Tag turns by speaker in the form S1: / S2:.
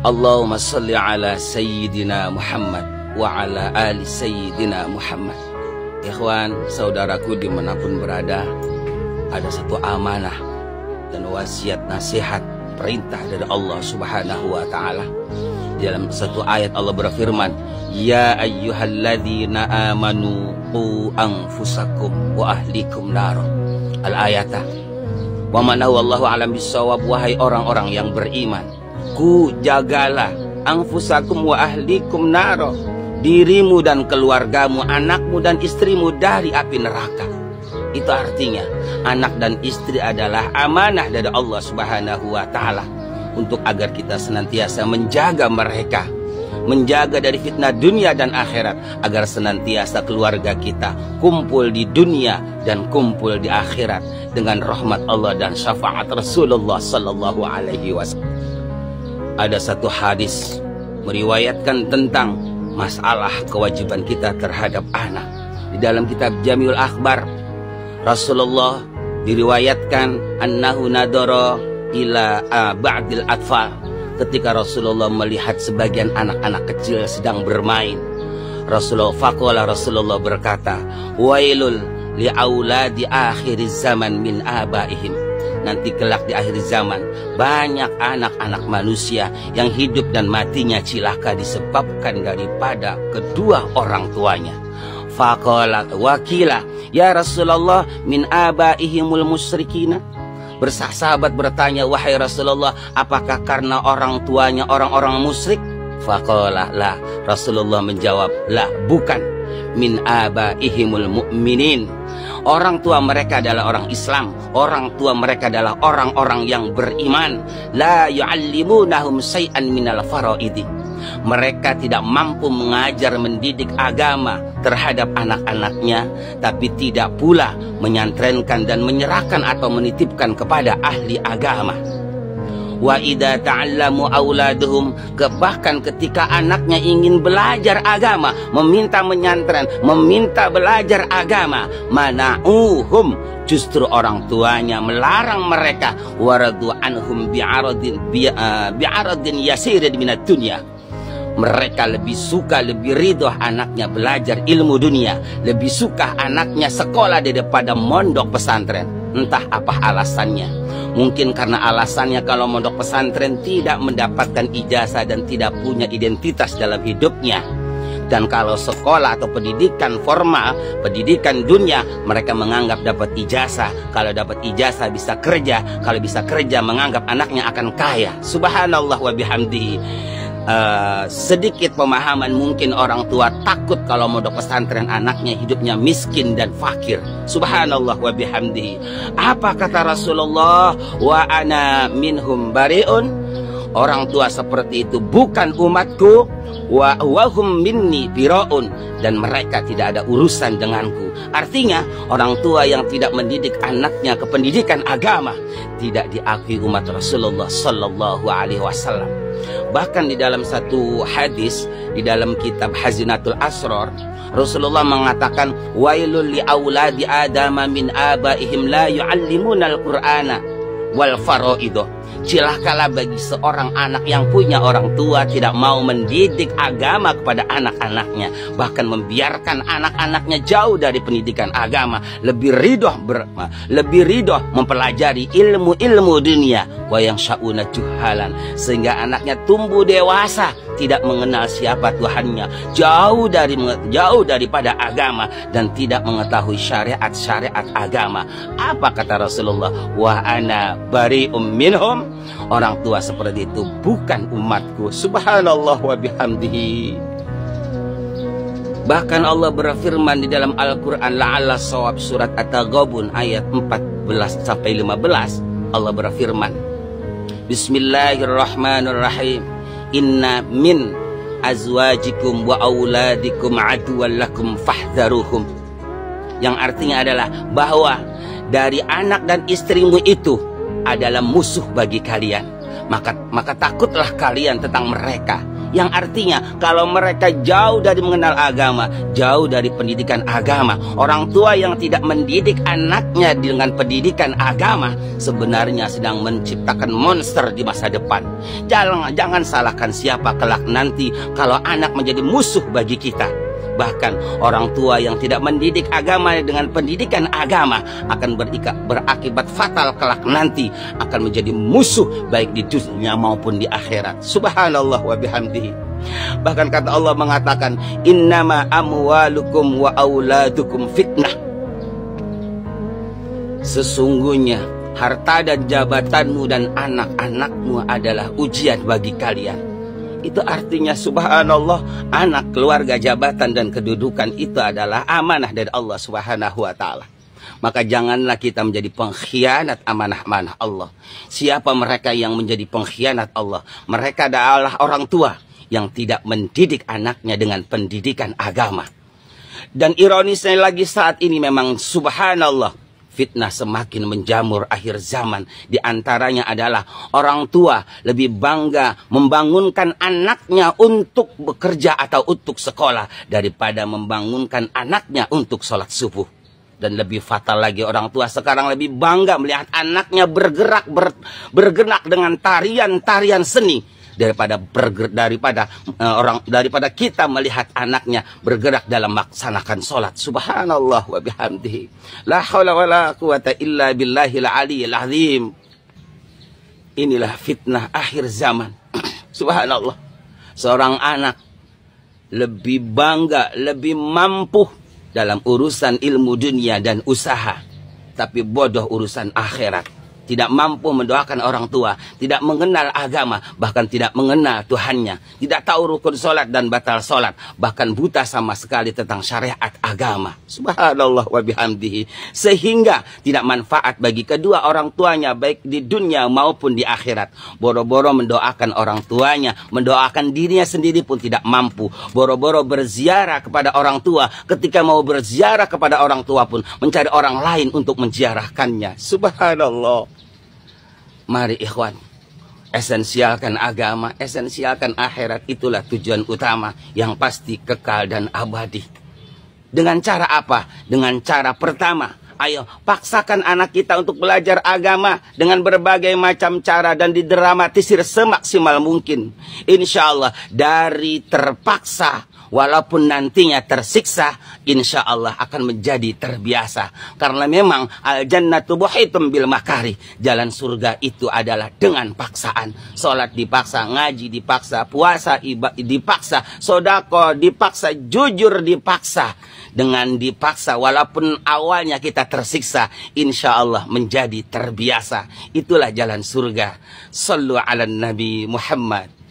S1: Allahumma salli ala Sayyidina Muhammad wa ala ali Sayyidina Muhammad. Ikhwan, saudaraku dimanapun berada, ada satu amanah dan wasiat nasihat perintah dari Allah Subhanahu wa ta'ala. Dalam satu ayat Allah berfirman, ya ayyuhalladzina amanu qu anfusakum wa ahlikum nar. Al-ayatah. Wa man wallahu alam bisawab. Wahai orang-orang yang beriman, ku jagalah anfusakum wa ahlikum nar, dirimu dan keluargamu, anakmu dan istrimu dari api neraka. Itu artinya anak dan istri adalah amanah dari Allah Subhanahu wa ta'ala, untuk agar kita senantiasa menjaga mereka, menjaga dari fitnah dunia dan akhirat, agar senantiasa keluarga kita kumpul di dunia dan kumpul di akhirat dengan rahmat Allah dan syafaat Rasulullah sallallahu alaihi wasallam. Ada satu hadis meriwayatkan tentang masalah kewajiban kita terhadap anak. Di dalam kitab Jami'ul Akhbar, Rasulullah diriwayatkan annahu nadara ila ba'dil atfal. Ketika Rasulullah melihat sebagian anak-anak kecil sedang bermain, Rasulullah berkata, wailul li auladi akhiriz zaman min abaihim. Nanti kelak di akhir zaman banyak anak-anak manusia yang hidup dan matinya cilaka disebabkan daripada kedua orang tuanya. Faqala wakila ya Rasulullah min abaihimul musyrikina. Sahabat bertanya, wahai Rasulullah, apakah karena orang tuanya orang-orang musyrik? Faqala la. Rasulullah menjawab, la, bukan. Min abaihimul mu'minin. Orang tua mereka adalah orang Islam, orang tua mereka adalah orang-orang yang beriman. La yu'allimunahum syai'an minal faraidi. Mereka tidak mampu mengajar mendidik agama terhadap anak-anaknya, tapi tidak pula menyantrenkan dan menyerahkan atau menitipkan kepada ahli agama. Wa idza ta'allamu auladuhum, bahkan ketika anaknya ingin belajar agama, meminta menyantren, meminta belajar agama, mana'uhum, justru orang tuanya melarang mereka. Waradu anhum bi'aradin yasirin minad dunya. Mereka lebih suka, lebih ridho anaknya belajar ilmu dunia, lebih suka anaknya sekolah daripada mondok pesantren. Entah apa alasannya. Mungkin karena alasannya kalau mondok pesantren tidak mendapatkan ijazah dan tidak punya identitas dalam hidupnya. Dan kalau sekolah atau pendidikan formal, pendidikan dunia, mereka menganggap dapat ijazah. Kalau dapat ijazah bisa kerja, kalau bisa kerja menganggap anaknya akan kaya. Subhanallah wa bihamdihi. Sedikit pemahaman mungkin orang tua takut kalau mondok pesantren anaknya hidupnya miskin dan fakir. Subhanallah wa bihamdihi. Apa kata Rasulullah? Wa ana minhum bari'un. Orang tua seperti itu bukan umatku. Wa hum minni bira'un. Dan mereka tidak ada urusan denganku. Artinya orang tua yang tidak mendidik anaknya ke pendidikan agama tidak diakui umat Rasulullah sallallahu alaihi wasallam. Bahkan di dalam satu hadis di dalam kitab Hazinatul Asrar, Rasulullah mengatakan, wailul li auladi adama min abaihim la yu'allimunal qur'ana wal faraido. Cilakalah bagi seorang anak yang punya orang tua tidak mau mendidik agama kepada anak-anaknya, bahkan membiarkan anak-anaknya jauh dari pendidikan agama, lebih ridho mempelajari ilmu-ilmu dunia. Wa yang syauna juhalan, sehingga anaknya tumbuh dewasa tidak mengenal siapa Tuhannya, jauh daripada agama dan tidak mengetahui syariat-syariat agama. Apa kata Rasulullah? Wa ana bari'um minhum. Orang tua seperti itu bukan umatku. Subhanallah wa bihamdihi. Bahkan Allah berfirman di dalam Al-Quran, la'alla shawab, surat At-Taghabun ayat 14-15. Allah berfirman, bismillahirrahmanirrahim, inna min azwajikum wa auladikum aduwwan lakum fahdharuhum. Yang artinya adalah bahwa dari anak dan istrimu itu adalah musuh bagi kalian, maka takutlah kalian tentang mereka. Yang artinya kalau mereka jauh dari mengenal agama, jauh dari pendidikan agama, orang tua yang tidak mendidik anaknya dengan pendidikan agama sebenarnya sedang menciptakan monster di masa depan. Jangan salahkan siapa kelak nanti kalau anak menjadi musuh bagi kita. Bahkan orang tua yang tidak mendidik agama dengan pendidikan agama akan berakibat fatal kelak nanti, akan menjadi musuh baik di dunia maupun di akhirat. Subhanallah wa bihamdihi. Bahkan kata Allah mengatakan, innama amwalukum wa auladukum fitnah. Sesungguhnya harta dan jabatanmu dan anak-anakmu adalah ujian bagi kalian. Itu artinya subhanallah, anak, keluarga, jabatan, dan kedudukan itu adalah amanah dari Allah subhanahu wa ta'ala. Maka janganlah kita menjadi pengkhianat amanah-amanah Allah. Siapa mereka yang menjadi pengkhianat Allah? Mereka adalah orang tua yang tidak mendidik anaknya dengan pendidikan agama. Dan ironisnya lagi saat ini memang subhanallah, fitnah semakin menjamur akhir zaman. Di antaranya adalah orang tua lebih bangga membangunkan anaknya untuk bekerja atau untuk sekolah daripada membangunkan anaknya untuk sholat subuh. Dan lebih fatal lagi, orang tua sekarang lebih bangga melihat anaknya bergerak dengan tarian-tarian seni daripada kita melihat anaknya bergerak dalam melaksanakan sholat. Subhanallah wa bihamdihi. La haula wa la quwata illa billahil aliyil azim. Inilah fitnah akhir zaman. Subhanallah. Seorang anak lebih bangga, lebih mampu dalam urusan ilmu dunia dan usaha, tapi bodoh urusan akhirat. Tidak mampu mendoakan orang tua, tidak mengenal agama, bahkan tidak mengenal Tuhannya, tidak tahu rukun sholat dan batal sholat, bahkan buta sama sekali tentang syariat agama. Subhanallah wa bihamdihi. Sehingga tidak manfaat bagi kedua orang tuanya baik di dunia maupun di akhirat. Boro-boro mendoakan orang tuanya, mendoakan dirinya sendiri pun tidak mampu. Boro-boro berziarah kepada orang tua, ketika mau berziarah kepada orang tua pun mencari orang lain untuk menziarahkannya. Subhanallah. Mari ikhwan, esensialkan agama, esensialkan akhirat. Itulah tujuan utama yang pasti kekal dan abadi. Dengan cara apa? Dengan cara pertama, ayo paksakan anak kita untuk belajar agama dengan berbagai macam cara dan didramatisir semaksimal mungkin. Insya Allah dari terpaksa, walaupun nantinya tersiksa, insya Allah akan menjadi terbiasa. Karena memang al-jannatu buhitum bil makari. Jalan surga itu adalah dengan paksaan. Sholat dipaksa, ngaji dipaksa, puasa dipaksa, sodako dipaksa, jujur dipaksa. Dengan dipaksa, walaupun awalnya kita tersiksa, insya Allah menjadi terbiasa. Itulah jalan surga. Sallu ala Nabi Muhammad.